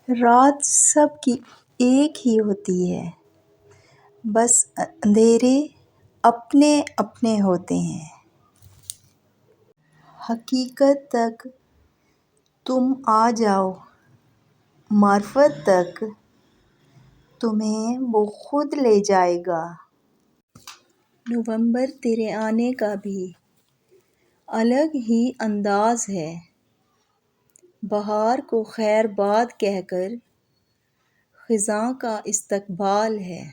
رات سب کی ایک ہی ہوتی ہے، بس اندھیرے اپنے اپنے ہوتے ہیں۔ حقیقت تک تم آ جاؤ، معرفت تک تمہیں وہ خود لے جائے گا۔ نومبر تیرے آنے کا بھی الگ ہی انداز ہے، بہار کو خیر باد کہہ کر خزاں کا استقبال ہے،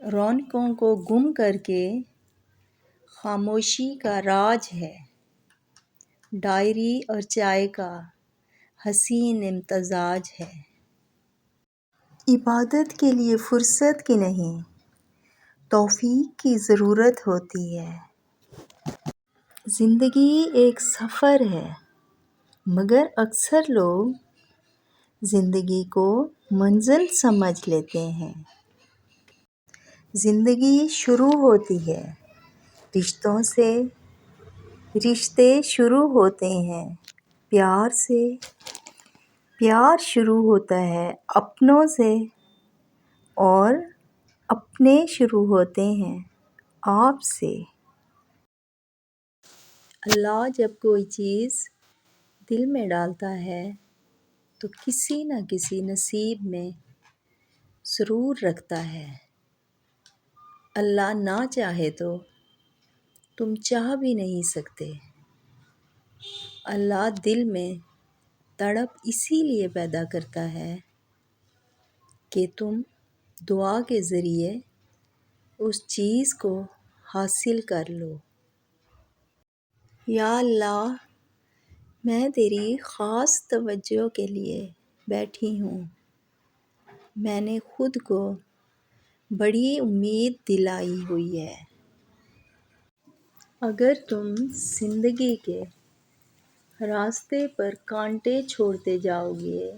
رونقوں کو گم کر کے خاموشی کا راج ہے، ڈائری اور چائے کا حسین امتزاج ہے۔ عبادت کے لیے فرصت کی نہیں، توفیق کی ضرورت ہوتی ہے۔ زندگی ایک سفر ہے، مگر اکثر لوگ زندگی کو منزل سمجھ لیتے ہیں۔ زندگی شروع ہوتی ہے رشتوں سے، رشتے شروع ہوتے ہیں پیار سے، پیار شروع ہوتا ہے اپنوں سے، اور اپنے شروع ہوتے ہیں آپ سے۔ اللہ جب کوئی چیز دل میں ڈالتا ہے تو کسی نہ کسی نصیب میں ضرور رکھتا ہے۔ اللہ نہ چاہے تو تم چاہ بھی نہیں سکتے۔ اللہ دل میں تڑپ اسی لیے پیدا کرتا ہے کہ تم دعا کے ذریعے اس چیز کو حاصل کر لو۔ یا اللہ، میں تیری خاص توجہ کے لیے بیٹھی ہوں۔ میں نے خود کو بڑی امید دلائی ہوئی ہے۔ اگر تم زندگی کے راستے پر کانٹے چھوڑتے جاؤ گے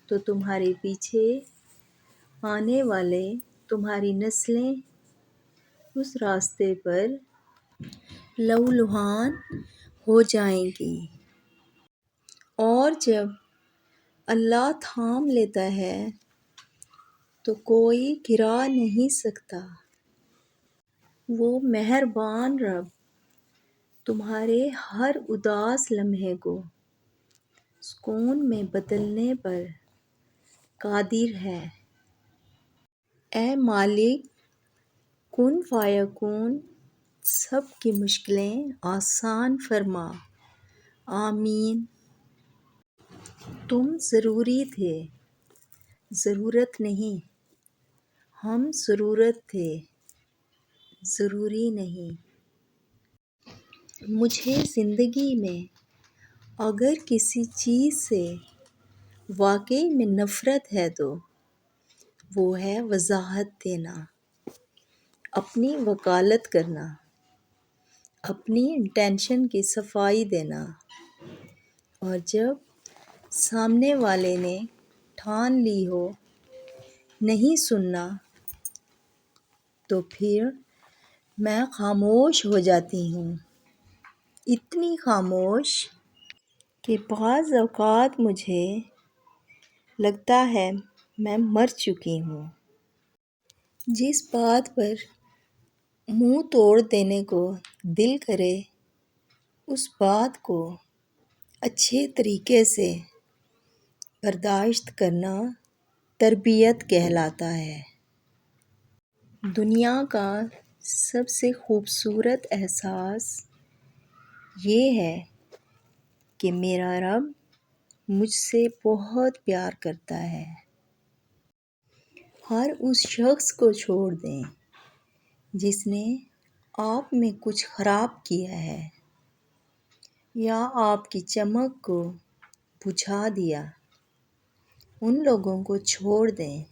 تو تمہارے پیچھے آنے والے تمہاری نسلیں اس راستے پر لہولہان ہو جائیں گی، اور جب اللہ تھام لیتا ہے تو کوئی گرا نہیں سکتا۔ وہ مہربان رب تمہارے ہر اداس لمحے کو سکون میں بدلنے پر قادر ہے۔ اے مالک کن فیکون، سب کی مشکلیں آسان فرما، آمین۔ تم ضروری تھے، ضرورت نہیں، ہم ضرورت تھے، ضروری نہیں۔ مجھے زندگی میں اگر کسی چیز سے واقعی میں نفرت ہے تو وہ ہے وضاحت دینا، اپنی وکالت کرنا، اپنی انٹینشن کی صفائی دینا، اور جب سامنے والے نے ٹھان لی ہو نہیں سننا تو پھر میں خاموش ہو جاتی ہوں، اتنی خاموش کہ بعض اوقات مجھے لگتا ہے میں مر چکی ہوں۔ جس بات پر منہ توڑ دینے کو دل کرے اس بات کو اچھے طریقے سے برداشت کرنا تربیت کہلاتا ہے۔ دنیا کا سب سے خوبصورت احساس یہ ہے کہ میرا رب مجھ سے بہت پیار کرتا ہے۔ ہر اس شخص کو چھوڑ دیں جس نے آپ میں کچھ خراب کیا ہے یا آپ کی چمک کو بجھا دیا۔ ان لوگوں کو چھوڑ دیں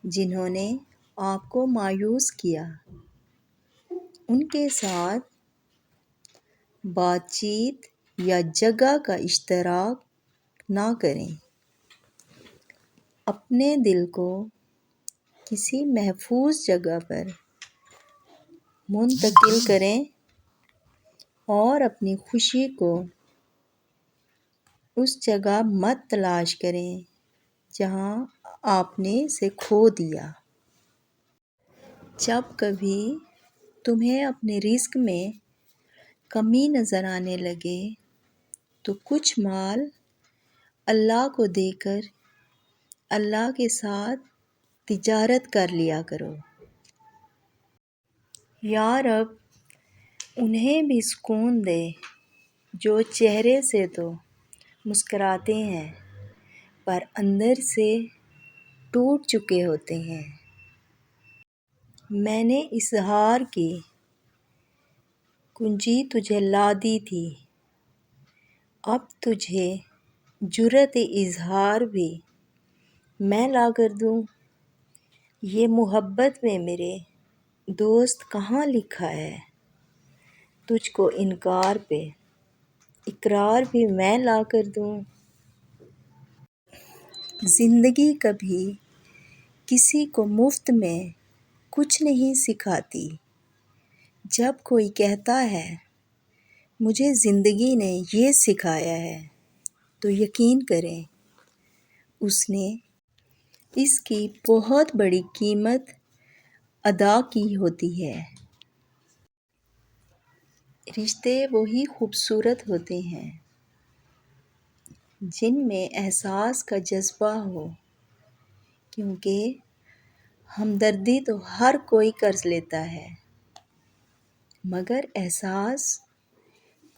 جنہوں نے آپ کو مایوس کیا۔ ان کے ساتھ بات چیت یا جگہ کا اشتراک نہ کریں۔ اپنے دل کو کسی محفوظ جگہ پر منتقل کریں اور اپنی خوشی کو اس جگہ مت تلاش کریں جہاں آپ نے اسے کھو دیا۔ جب کبھی تمہیں اپنے رزق میں کمی نظر آنے لگے تو کچھ مال اللہ کو دے کر اللہ کے ساتھ تجارت کر لیا کرو۔ یا رب انہیں بھی سکون دے جو چہرے سے تو مسکراتے ہیں پر اندر سے ٹوٹ چکے ہوتے ہیں۔ میں نے اظہار کی کنجی تجھے لا دی تھی، اب تجھے جرأت اظہار بھی میں لا کر دوں۔ یہ محبت میں میرے دوست کہاں لکھا ہے، تجھ کو انکار پہ اقرار بھی میں لا کر دوں۔ زندگی کبھی کسی کو مفت میں کچھ نہیں سکھاتی۔ جب کوئی کہتا ہے مجھے زندگی نے یہ سکھایا ہے تو یقین کریں اس نے اس کی بہت بڑی قیمت ادا کی ہوتی ہے۔ رشتے وہی خوبصورت ہوتے ہیں جن میں احساس کا جذبہ ہو، کیونکہ ہمدردی تو ہر کوئی کر لیتا ہے مگر احساس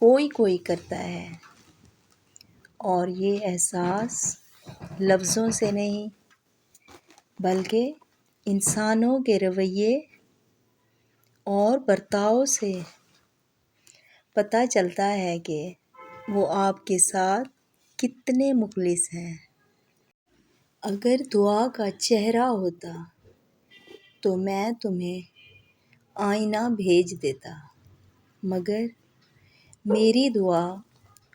کوئی کوئی کرتا ہے، اور یہ احساس لفظوں سے نہیں بلکہ انسانوں کے رویے اور برتاؤ سے پتہ چلتا ہے کہ وہ آپ کے ساتھ کتنے مخلص ہیں۔ اگر دعا کا چہرہ ہوتا تو میں تمہیں آئینہ بھیج دیتا، مگر میری دعا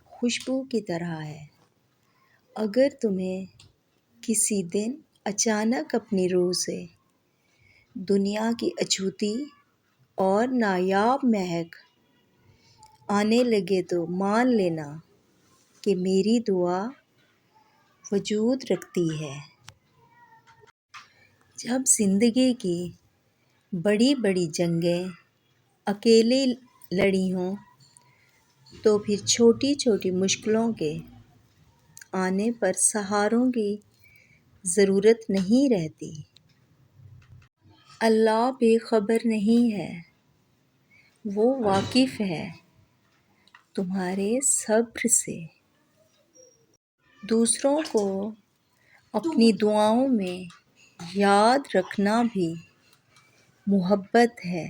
خوشبو کی طرح ہے۔ اگر تمہیں کسی دن اچانک اپنی روح سے دنیا کی اچھوتی اور نایاب مہک آنے لگے تو مان لینا کہ میری دعا وجود رکھتی ہے۔ جب زندگی کی بڑی بڑی جنگیں اکیلے لڑی ہوں تو پھر چھوٹی چھوٹی مشکلوں کے آنے پر سہاروں کی ضرورت نہیں رہتی۔ اللہ بے خبر نہیں ہے، وہ واقف ہے تمہارے صبر سے۔ دوسروں کو اپنی دعاؤں میں یاد رکھنا بھی محبت ہے۔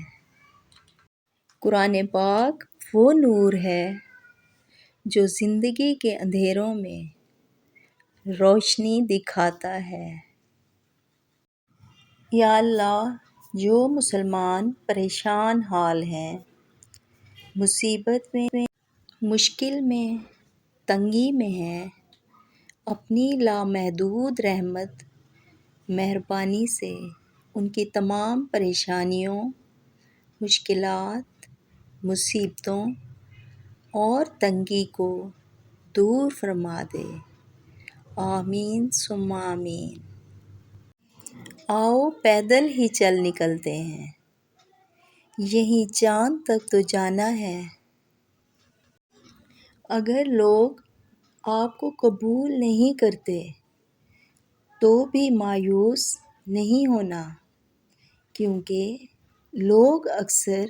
قرآن پاک وہ نور ہے جو زندگی کے اندھیروں میں روشنی دکھاتا ہے۔ یا اللہ جو مسلمان پریشان حال ہیں، مصیبت میں، مشکل میں، تنگی میں ہیں، اپنی لامحدود رحمت مہربانی سے ان کی تمام پریشانیوں، مشکلات، مصیبتوں اور تنگی کو دور فرما دے۔ آمین ثم آمین۔ آؤ پیدل ہی چل نکلتے ہیں، یہیں چاند تک تو جانا ہے۔ اگر لوگ آپ کو قبول نہیں کرتے تو بھی مایوس نہیں ہونا، کیونکہ لوگ اکثر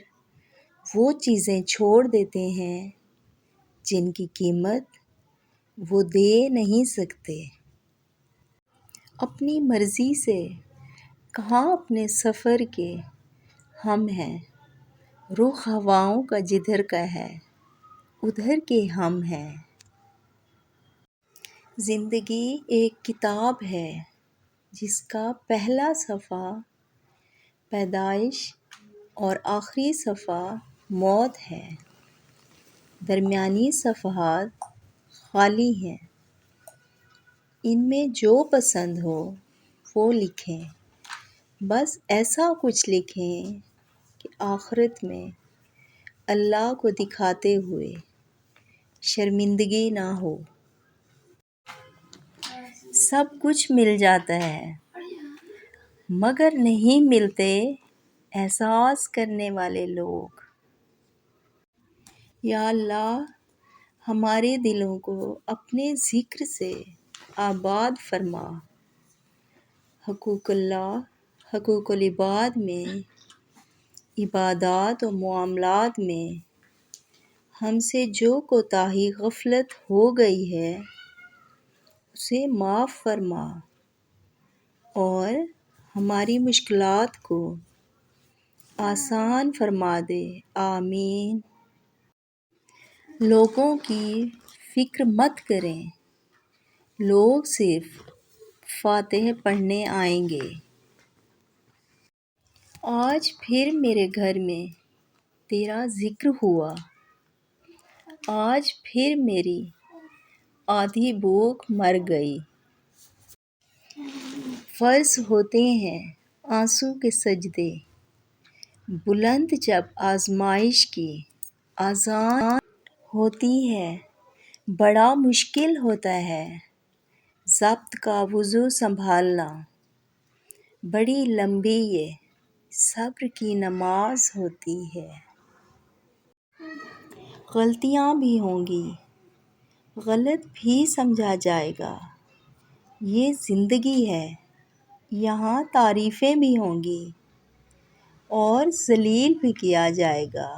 وہ چیزیں چھوڑ دیتے ہیں جن کی قیمت وہ دے نہیں سکتے۔ اپنی مرضی سے کہاں اپنے سفر کے ہم ہیں، رخ ہواؤں کا جدھر کا ہے ادھر کے ہم ہیں۔ زندگی ایک کتاب ہے جس کا پہلا صفحہ پیدائش اور آخری صفحہ موت ہے، درمیانی صفحات خالی ہیں۔ ان میں جو پسند ہو وہ لکھیں، بس ایسا کچھ لکھیں کہ آخرت میں اللہ کو دکھاتے ہوئے شرمندگی نہ ہو۔ سب کچھ مل جاتا ہے مگر نہیں ملتے احساس کرنے والے لوگ۔ یا اللہ ہمارے دلوں کو اپنے ذکر سے آباد فرما۔ حقوق اللہ، حقوق العباد میں، عبادات و معاملات میں ہم سے جو کوتاہی غفلت ہو گئی ہے اسے معاف فرما اور ہماری مشکلات کو آسان فرما دے، آمین۔ لوگوں کی فکر مت کریں، لوگ صرف فاتحہ پڑھنے آئیں گے۔ آج پھر میرے گھر میں تیرا ذکر ہوا، آج پھر میری آدھی بھوک مر گئی۔ فرض ہوتے ہیں آنسو کے سجدے، بلند جب آزمائش کی اذان ہوتی ہے، بڑا مشکل ہوتا ہے ضبط کا وضو سنبھالنا، بڑی لمبی یہ صبر کی نماز ہوتی ہے۔ غلطیاں بھی ہوں گی، غلط بھی سمجھا جائے گا، یہ زندگی ہے، یہاں تعریفیں بھی ہوں گی اور ذلیل بھی کیا جائے گا۔